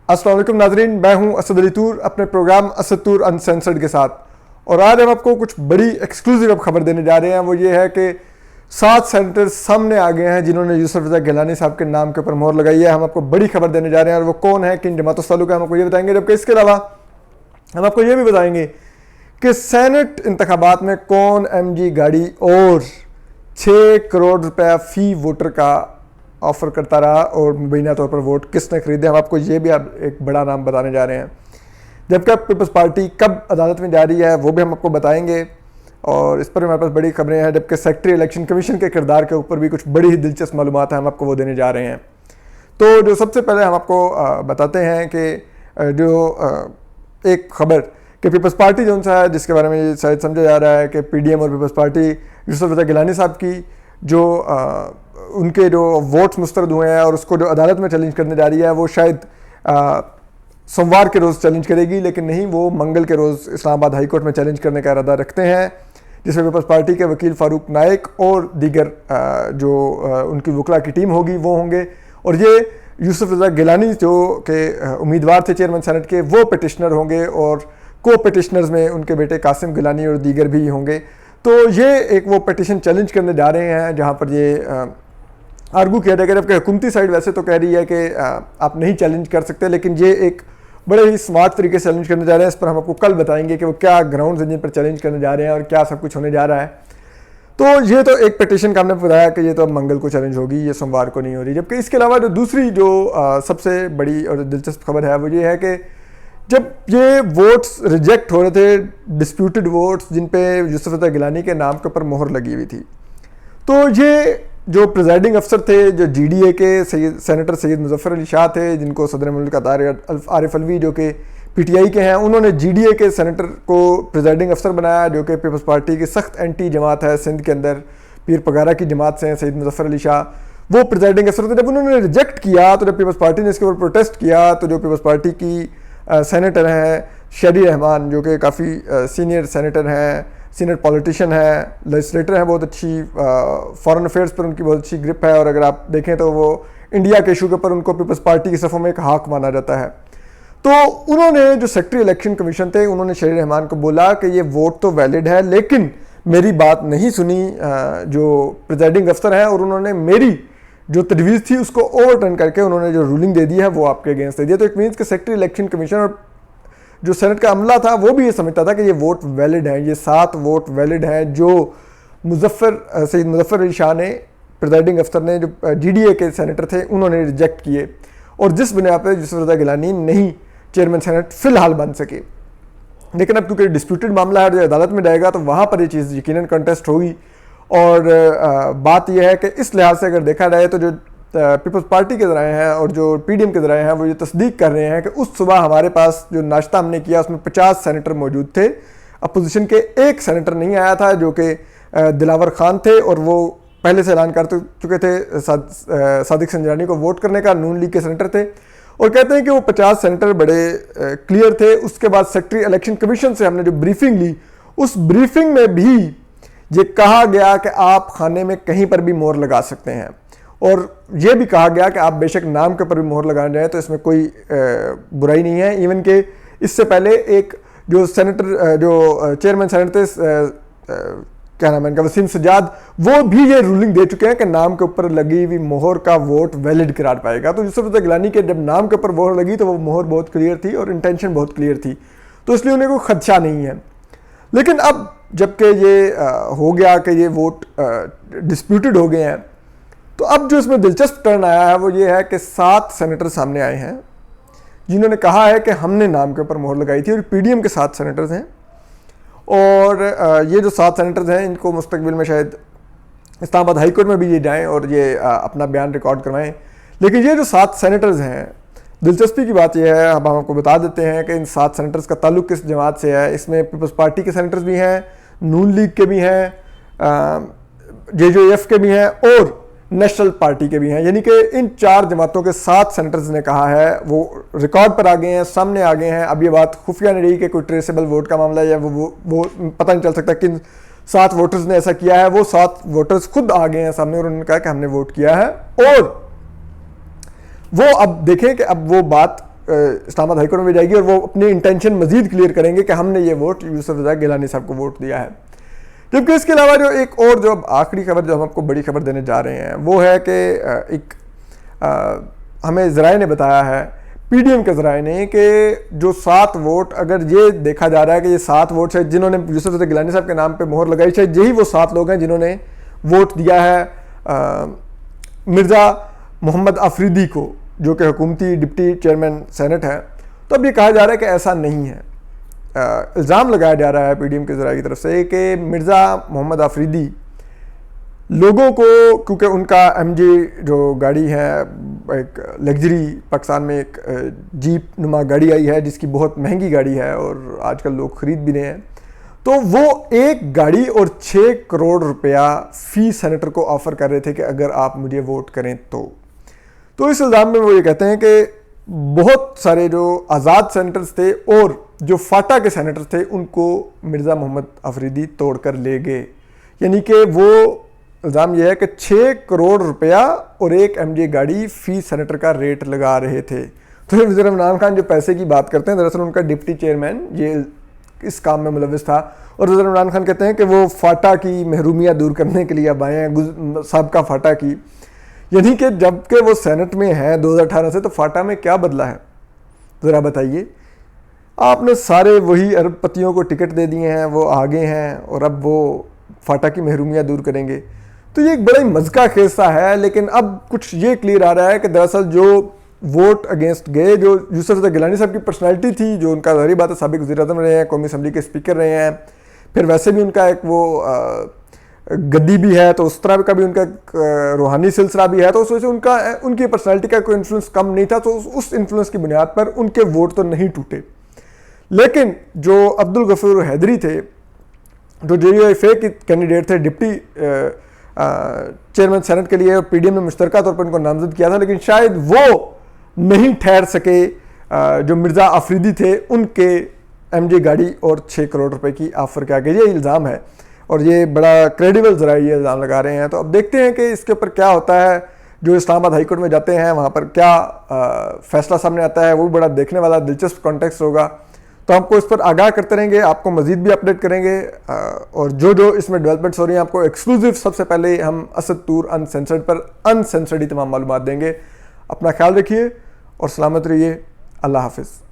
अस्सलाम वालेकुम नाजरीन, मैं हूं असद अली तूर अपने प्रोग्राम असद तूर अनसेंसर्ड के साथ। और आज हम आपको कुछ बड़ी एक्सक्लूसिव अब खबर देने जा रहे हैं। वो ये है कि 7 सेनेटर्स सामने आ गए हैं जिन्होंने यूसुफ रज़ा गिलानी साहब के नाम के ऊपर मोहर लगाई है। हम आपको बड़ी खबर देने जा रहे हैं और वो कौन है, किन जमातों से ताल्लुक है, हम आपको ये बताएंगे। जबकि इसके अलावा हम आपको ये भी बताएंगे कि सेनेट इंतखाबात में कौन MG गाड़ी और 6 करोड़ रुपया फ़ी वोटर का ऑफर करता रहा और मुबैना तौर पर वोट किसने खरीदे। हम आपको ये भी एक बड़ा नाम बताने जा रहे हैं। जबकि अब पीपल्स पार्टी कब अदालत में जा रही है वो भी हम आपको बताएंगे और इस पर हमारे पास बड़ी खबरें हैं। जबकि सेक्रेटरी इलेक्शन कमीशन के किरदार के ऊपर भी कुछ बड़ी ही दिलचस्प मालूमात हैं, हम आपको वो देने जा रहे हैं। तो जो सबसे पहले हम आपको बताते हैं कि जो एक खबर कि पीपल्स पार्टी जो सा है, जिसके बारे में शायद समझा जा रहा है कि PDM और पीपल्स पार्टी यूसुफ रज़ा गिलानी साहब की जो उनके जो वोट्स मुस्तरद हुए हैं और उसको जो अदालत में चैलेंज करने जा रही है वो शायद सोमवार के रोज़ चैलेंज करेगी, लेकिन नहीं, वो मंगल के रोज़ इस्लामाबाद हाई कोर्ट में चैलेंज करने का इरादा रखते हैं, जिसमें पीपल्स पार्टी के वकील फ़ारूक नाइक और दीगर जो उनकी वकला की टीम होगी वो होंगे। और ये यूसुफ रज़ा गिलानी जो के उम्मीदवार थे चेयरमैन सेनेट के, वो पिटिशनर होंगे और को पिटिशनर्स में उनके बेटे कासिम गिलानी और दीगर भी होंगे। तो ये एक वो पिटिशन चैलेंज करने जा रहे हैं जहाँ पर ये आर्गू किया जाएगा। जबकि हुकूमती साइड वैसे तो कह रही है कि आप नहीं चैलेंज कर सकते, लेकिन ये एक बड़े ही स्मार्ट तरीके से चैलेंज करने जा रहे हैं। इस पर हम आपको कल बताएंगे कि वो क्या ग्राउंड जिन पर चैलेंज करने जा रहे हैं और क्या सब कुछ होने जा रहा है। तो ये तो एक पिटिशन का हमने बताया कि ये तो अब मंगल को चैलेंज होगी, ये सोमवार को नहीं हो रही। जबकि इसके अलावा जो दूसरी जो सबसे बड़ी और दिलचस्प खबर है वो ये है कि जब ये वोट्स रिजेक्ट हो रहे थे, डिस्प्यूटेड वोट्स जिन पे यूसुफ रज़ा गिलानी के नाम के ऊपर मोहर लगी हुई थी, तो ये जो प्रिजाइडिंग अफसर थे, जो GDA के सेनेटर सैयद मुजफ्फर अली शाह थे, जिनको सदर मुल्क आरिफ अलवी जो कि PTI के हैं, उन्होंने GDA के सेनेटर को प्रिजाइडिंग अफसर बनाया, जो कि पीपल्स पार्टी की सख्त एंटी जमात है सिंध के अंदर, पीर पगारा की जमात से हैं सैयद मुजफ्फर अली शाह, वो प्रिजाइडिंग अफसर थे। जब उन्होंने रिजेक्ट किया तो जब पीपल्स पार्टी ने इसके ऊपर प्रोटेस्ट किया तो जो पीपल्स पार्टी की सेनेटर हैं शरी रहमान, जो कि काफ़ी सीनियर सेनेटर हैं, सीनियर पॉलिटिशियन है, लेजिस्लेटर हैं, बहुत अच्छी फॉरेन अफेयर्स पर उनकी बहुत अच्छी ग्रिप है और अगर आप देखें तो वो इंडिया के इशू के ऊपर उनको पीपल्स पार्टी की सफ़ों में एक हाक माना जाता है। तो उन्होंने जो सेक्रेटरी इलेक्शन कमीशन थे, उन्होंने शरी रहमान को बोला कि ये वोट तो वैलिड है, लेकिन मेरी बात नहीं सुनी जो प्रिजाइडिंग अफसर हैं, और उन्होंने मेरी जो तजवीज़ थी उसको ओवरटर्न करके उन्होंने जो रूलिंग दे दी है वो आपके अगेंस्ट दे दिया। तो इट मीन्स कि सेक्रेटरी इलेक्शन कमीशन और जो सेनेट का अमला था वो भी ये समझता था कि ये वोट वैलिड है, ये 7 वोट वैलिड हैं जो सैयद मुजफ्फर अली शाह ने, प्रिजाइडिंग अफसर ने, जो GDA के सेनेटर थे, उन्होंने रिजेक्ट किए और जिस बुनियाद पर यूसुफ रज़ा गिलानी नहीं चेयरमैन सेनेट फ़िलहाल बन सके। लेकिन अब क्योंकि डिस्प्यूटेड मामला है, जो अदालत में जाएगा तो वहाँ पर ये चीज़ यकीनन कंटेस्ट होगी। और बात यह है कि इस लिहाज से अगर देखा जाए तो जो पीपल्स पार्टी के ज़राए हैं और जो PDM के ज़राए हैं वो ये तस्दीक कर रहे हैं कि उस सुबह हमारे पास जो नाश्ता हमने किया उसमें 50 सेनेटर मौजूद थे, अपोजिशन के एक सेनेटर नहीं आया था जो कि दिलावर खान थे, और वो पहले से ऐलान कर चुके थे सादिक संजरानी को वोट करने का, नून लीग के सेनेटर थे, और कहते हैं कि वो 50 सेनेटर बड़े क्लियर थे। उसके बाद सेक्रेटरी इलेक्शन कमीशन से हमने जो ब्रीफिंग ली, उस ब्रीफिंग में भी ये कहा गया कि आप खाने में कहीं पर भी मोहर लगा सकते हैं, और ये भी कहा गया कि आप बेशक नाम के ऊपर भी मोहर लगाने जाए तो इसमें कोई बुराई नहीं है। इवन कि इससे पहले एक जो सेनेटर जो चेयरमैन सेनेट थे क्या नाम है इनका, वसीम सज्जाद, वो भी ये रूलिंग दे चुके हैं कि नाम के ऊपर लगी हुई मोहर का वोट वैलिड करार पाएगा। तो यूसुफ रज़ा गिलानी के जब नाम के ऊपर मोहर लगी तो वो मोहर बहुत क्लियर थी और इंटेंशन बहुत क्लियर थी, तो इसलिए उन्हें कोई खदशा नहीं है। लेकिन अब जबकि ये हो गया कि ये वोट डिस्प्यूटेड हो गए हैं, तो अब जो इसमें दिलचस्प टर्न आया है वो ये है कि 7 सेनेटर सामने आए हैं जिन्होंने कहा है कि हमने नाम के ऊपर मोहर लगाई थी, और PDM के 7 सेनेटर्स हैं। और ये जो 7 सेनेटर्स हैं इनको मुस्तकबिल में शायद इस्लामाबाद हाई कोर्ट में भी ये जाएँ और ये अपना बयान रिकॉर्ड करवाएं। लेकिन ये जो 7 सेनेटर्स हैं, दिलचस्पी की बात यह है, अब हम आपको बता देते हैं कि इन 7 सेनेटर्स का ताल्लुक किस जमात से है। इसमें पीपल्स पार्टी के सेनेटर्स भी हैं, नून लीग के भी हैं, JJF के भी हैं और नेशनल पार्टी के भी हैं। यानी कि इन 4 जमातों के 7 सेनेटर्स ने कहा है, वो रिकॉर्ड पर आ गए हैं, सामने आ गए हैं। अब ये बात खुफिया नहीं रही कि कोई ट्रेसेबल वोट का मामला है या वो पता नहीं चल सकता किन 7 वोटर्स ने ऐसा किया है। वो 7 वोटर्स खुद आ गए हैं सामने और उन्होंने कहा कि हमने वोट किया है। और वो अब देखें कि अब वो बात इस्लामाबाद हाईकोर्ट में भी जाएगी और वो अपनी इंटेंशन मजीद क्लियर करेंगे कि हमने ये वोट यूसुफ रज़ाक गिलानी साहब को वोट दिया है। जबकि इसके अलावा जो एक और जो अब आखिरी खबर जो हम आपको बड़ी खबर देने जा रहे हैं वो है कि एक हमें ज़राए ने बताया है, पीडीएम के ज़राए ने, कि जो 7 वोट, अगर ये देखा जा रहा है कि ये 7 वोट शायद जिन्होंने यूसुफ रज़ाक गिलानी साहब के नाम पे मोहर लगाई, शायद यही वो 7 लोग हैं जिन्होंने वोट दिया है मिर्ज़ा मोहम्मद अफरीदी को, जो कि हुकूमती डिप्टी चेयरमैन सेनेट है। तो अब ये कहा जा रहा है कि ऐसा नहीं है। इल्ज़ाम लगाया जा रहा है पीडीएम के ज़राए की तरफ से कि मिर्ज़ा मोहम्मद अफरीदी लोगों को, क्योंकि उनका एमजी जो गाड़ी है, एक लग्जरी पाकिस्तान में एक जीप नुमा गाड़ी आई है जिसकी बहुत महंगी गाड़ी है और आजकल लोग ख़रीद भी रहे हैं, तो वो एक गाड़ी और 6 करोड़ रुपया फी सेनेटर को ऑफ़र कर रहे थे कि अगर आप मुझे वोट करें तो इस इल्ज़ाम में वो ये कहते हैं कि बहुत सारे जो आज़ाद सेनेटर्स थे और जो फाटा के सेनेटर्स थे उनको मिर्ज़ा मोहम्मद अफरीदी तोड़ कर ले गए। यानी कि वो इल्ज़ाम यह है कि 6 करोड़ रुपया और एक एमजे गाड़ी फी सेनेटर का रेट लगा रहे थे। तो वज़ीर इमरान खान जो पैसे की बात करते हैं, दरअसल उनका डिप्टी चेयरमैन ये इस काम में मुलविस था और वज़ीर इमरान खान कहते हैं कि वो फाटा की महरूमियाँ दूर करने के लिए अब आए हैं, साबका फाटा की। यानी कि जबकि वो सेनेट में है 2018 से, तो फाटा में क्या बदला है ज़रा बताइए। आपने सारे वही अरबपतियों को टिकट दे दिए हैं, वो आगे हैं और अब वो फाटा की महरूमियाँ दूर करेंगे। तो ये एक बड़ा ही मज़का खेसा है। लेकिन अब कुछ ये क्लियर आ रहा है कि दरअसल जो वोट अगेंस्ट गए, जो यूसुफ रज़ाक गिलानी साहब की पर्सनैलिटी थी, जो उनका ज़ाहिर बात है साबिक़ वज़ीर-ए-आज़म रहे हैं, कौमी असम्बली के स्पीकर रहे हैं, फिर वैसे भी उनका एक वो गद्दी भी है, तो उस तरह का भी उनका रूहानी सिलसिला भी है, तो उस वजह से उनकी पर्सनैलिटी का कोई इन्फ्लुएंस कम नहीं था। तो उस इन्फ्लुएंस की बुनियाद पर उनके वोट तो नहीं टूटे। लेकिन जो अब्दुल गफूर हैदरी थे, जो JUIF के कैंडिडेट थे डिप्टी चेयरमैन सेनेट के लिए, और पीडीएम ने मुश्तरका तौर पर उनको नामजद किया था, लेकिन शायद वो नहीं ठहर सके जो मिर्ज़ा अफरीदी थे उनके एमजे गाड़ी और 6 करोड़ रुपए की ऑफर के आगे। ये इल्ज़ाम है और ये बड़ा क्रेडिबल ज़रा ये इल्ज़ाम लगा रहे हैं। तो अब देखते हैं कि इसके ऊपर क्या होता है। जो इस्लामाबाद हाईकोर्ट में जाते हैं वहाँ पर क्या फैसला सामने आता है, वो भी बड़ा देखने वाला दिलचस्प कॉन्टेक्स्ट होगा। तो आपको इस पर आगाह करते रहेंगे, आपको मज़ीद भी अपडेट करेंगे और जो इसमें डेवलपमेंट्स हो रही हैं आपको एक्सक्लूसिव सबसे पहले हम असद तूर अनसेंसर्ड पर अनसेंसर्ड ही तमाम मालूमात देंगे। अपना ख्याल रखिए और सलामत रहिए। अल्लाह हाफिज़।